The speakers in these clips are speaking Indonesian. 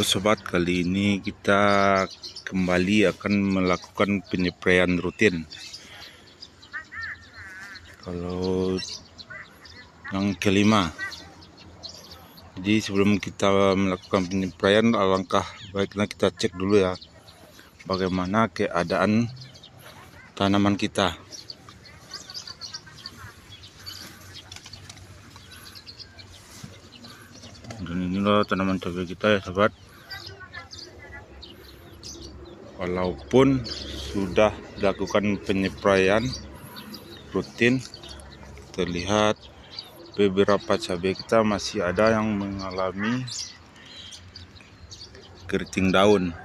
Sobat, kali ini kita kembali akan melakukan penyepraian rutin. Kalau yang kelima. Jadi sebelum kita melakukan penyepraian, alangkah baiknya kita cek dulu ya bagaimana keadaan tanaman kita. Dan inilah tanaman cabai kita ya sobat. Walaupun sudah dilakukan penyepraian rutin, terlihat beberapa cabai kita masih ada yang mengalami keriting daun.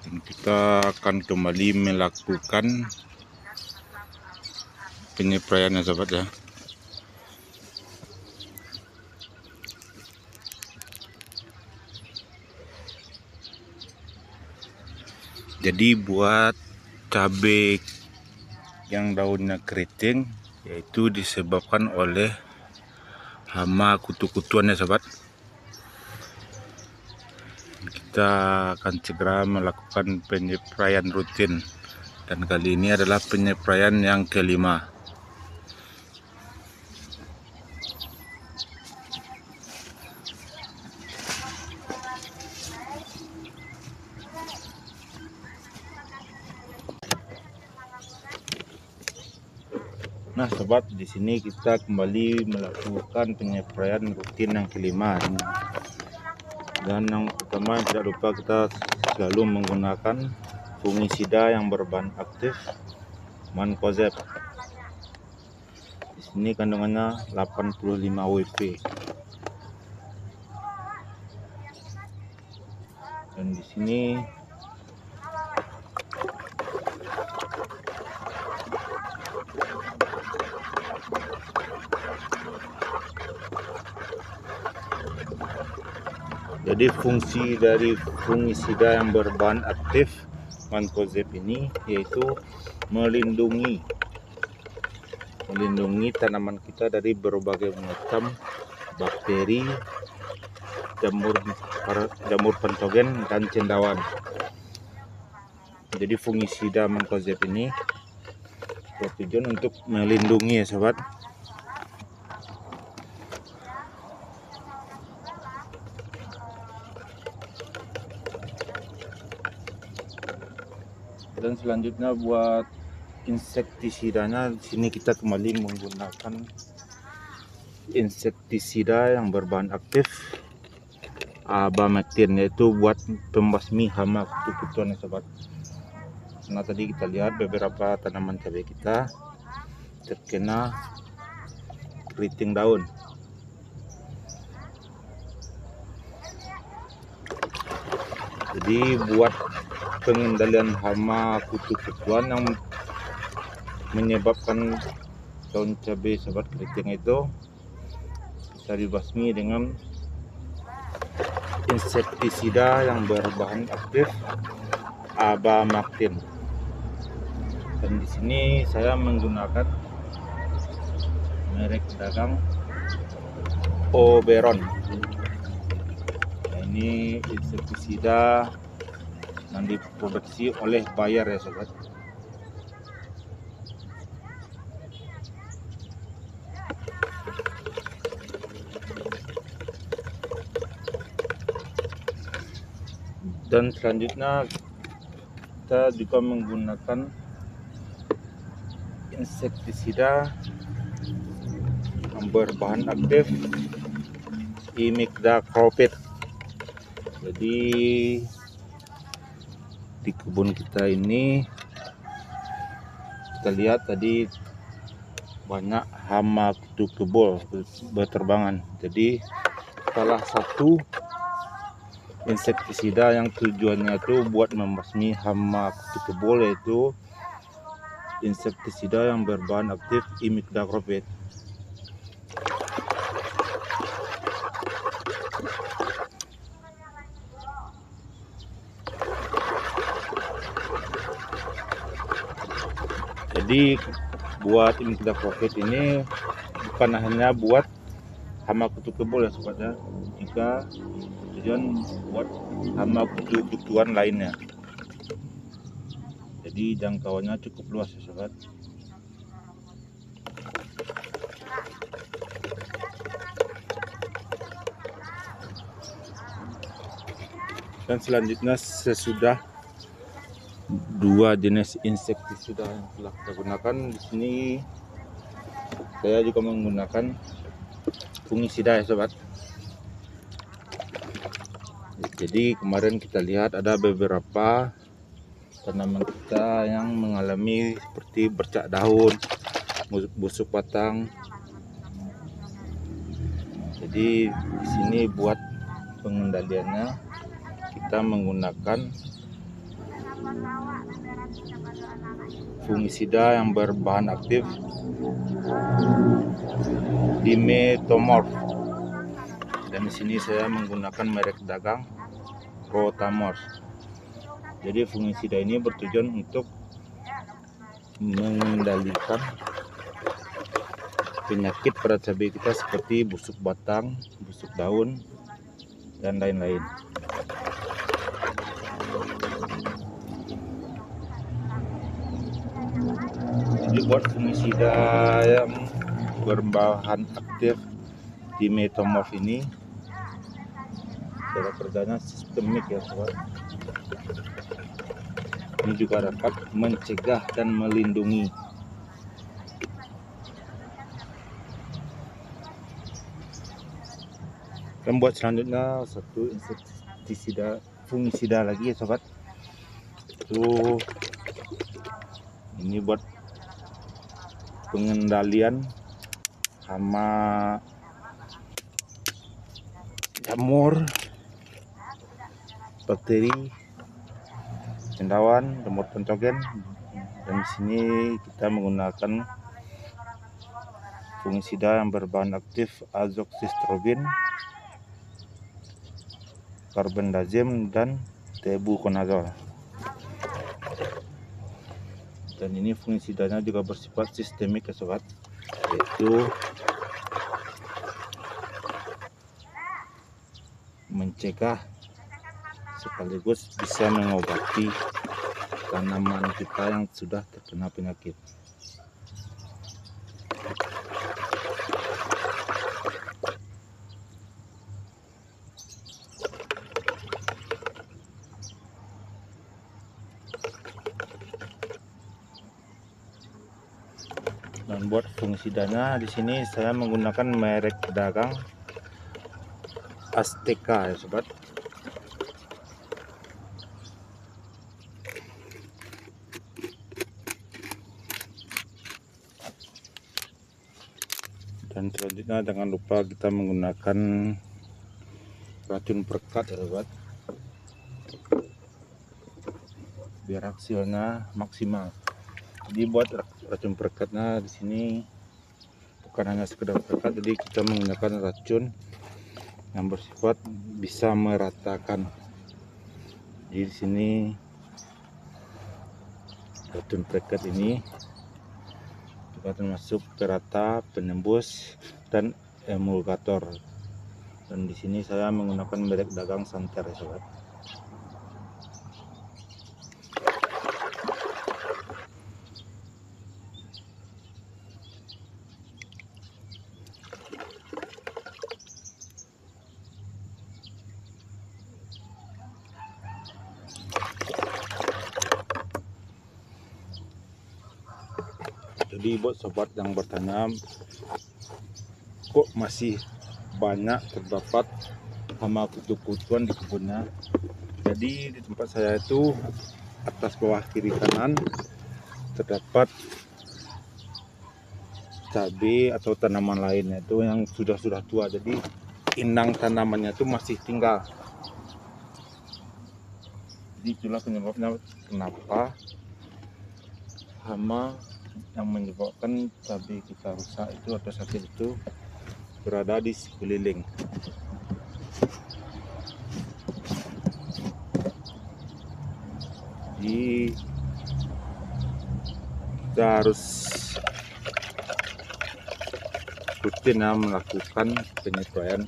Dan kita akan kembali melakukan penyepraian ya sobat ya. Jadi buat cabai yang daunnya keriting, yaitu disebabkan oleh hama kutu-kutuan ya sobat. Kita akan segera melakukan penyepraian rutin, dan kali ini adalah penyepraian yang kelima. Nah sobat, di sini kita kembali melakukan penyepraian rutin yang kelima. Dan yang pertama, tidak lupa kita selalu menggunakan fungisida yang berbahan aktif Mancozeb. Di sini kandungannya 85 WP. Dan di sini jadi fungsi dari fungisida yang berbahan aktif Mancozeb ini yaitu melindungi tanaman kita dari berbagai macam bakteri, jamur patogen dan cendawan. Jadi fungisida Mancozeb ini bertujuan untuk melindungi ya sobat. Dan selanjutnya buat insektisidanya, di sini kita kembali menggunakan insektisida yang berbahan aktif Abamectin, yaitu buat pembasmi hama kutu-kutuan ya sobat. Nah tadi kita lihat beberapa tanaman cabai kita terkena keriting daun. Jadi buat pengendalian hama kutu-kutuan yang menyebabkan daun cabai sobat keriting itu bisa dibasmi dengan insektisida yang berbahan aktif Abamectin. Dan di sini saya menggunakan merek dagang Oberon. Nah, ini insektisida yang diproduksi oleh Bayer ya sobat. Dan selanjutnya kita juga menggunakan insektisida yang berbahan aktif imidacloprid. Jadi di kebun kita ini kita lihat tadi banyak hama kutu kebul berterbangan. Jadi salah satu insektisida yang tujuannya itu buat membasmi hama kutu kebul yaitu insektisida yang berbahan aktif imidacloprid. Jadi buat Indah Profit ini bukan hanya buat hama kutu kebul ya sobat ya, jika tujuan buat hama kutu-kutuan lainnya. Jadi jangkauannya cukup luas ya sobat. Dan selanjutnya sesudah dua jenis insektisida yang telah kita gunakan, di sini saya juga menggunakan fungisida ya sobat. Jadi kemarin kita lihat ada beberapa tanaman kita yang mengalami seperti bercak daun, busuk batang. Jadi di sini buat pengendaliannya kita menggunakan fungisida yang berbahan aktif Dimetomorph, dan di sini saya menggunakan merek dagang Rotamor. Jadi fungisida ini bertujuan untuk mengendalikan penyakit pada cabai kita seperti busuk batang, busuk daun, dan lain-lain. Jadi buat fungisida yang berbahan aktif Dimetomorph ini, cara kerjanya sistemik ya sobat. Ini juga dapat mencegah dan melindungi. Dan buat selanjutnya satu insektisida fungisida lagi ya sobat. Itu ini buat pengendalian hama jamur, bakteri, cendawan, jamur pencogen. Dan di sini kita menggunakan fungisida yang berbahan aktif azoxystrobin, carbendazim, dan tebuconazole. Dan ini fungisidanya juga bersifat sistemik ya sobat, yaitu mencegah sekaligus bisa mengobati tanaman kita yang sudah terkena penyakit. Dan buat fungisidanya di sini saya menggunakan merek dagang Azteca ya sobat. Dan selanjutnya jangan lupa kita menggunakan racun perekat ya sobat, biar hasilnya maksimal. Jadi buat racun perekatnya di sini bukan hanya sekedar perekat, jadi kita menggunakan racun yang bersifat bisa meratakan. Jadi di sini racun perekat ini juga termasuk perata, penembus, dan emulgator. Dan di sini saya menggunakan merek dagang Santer ya sobat. Jadi buat sobat yang bertanya, kok masih banyak terdapat hama kutu-kutuan di kebunnya? Jadi di tempat saya itu atas bawah kiri kanan terdapat cabai atau tanaman lainnya itu yang sudah tua. Jadi inang tanamannya itu masih tinggal. Jadi itulah penyebabnya kenapa hama yang menyebabkan cabai kita rusak itu atau sakit itu berada di sekeliling. Jadi kita kita harus rutin melakukan penyesuaian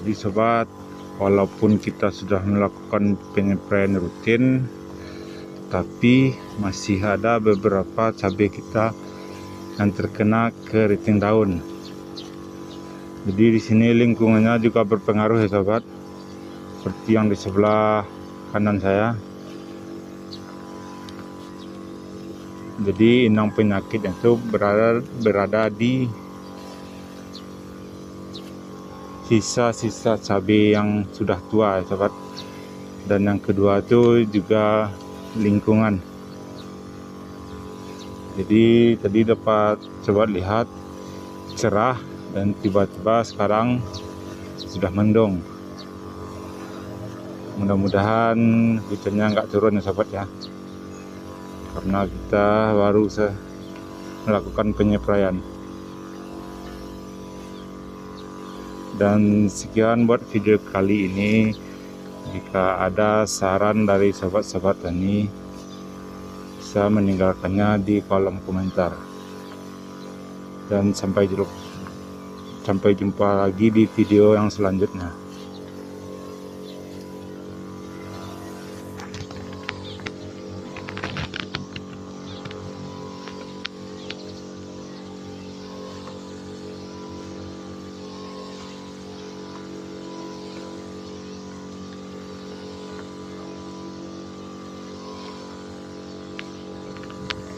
Jadi sobat, walaupun kita sudah melakukan penyepraian rutin, tapi masih ada beberapa cabai kita yang terkena keriting daun. Jadi di sini lingkungannya juga berpengaruh ya sobat, seperti yang di sebelah kanan saya. Jadi inang penyakit itu berada di sisa-sisa cabai yang sudah tua ya sobat. Dan yang kedua itu juga lingkungan. Jadi tadi dapat sobat lihat cerah dan tiba-tiba sekarang sudah mendung. Mudah-mudahan hujannya nggak turun ya sobat ya, karena kita baru melakukan penyepraian. Dan sekian buat video kali ini. Jika ada saran dari sobat-sobat tani, bisa meninggalkannya di kolom komentar. Dan sampai jumpa lagi di video yang selanjutnya.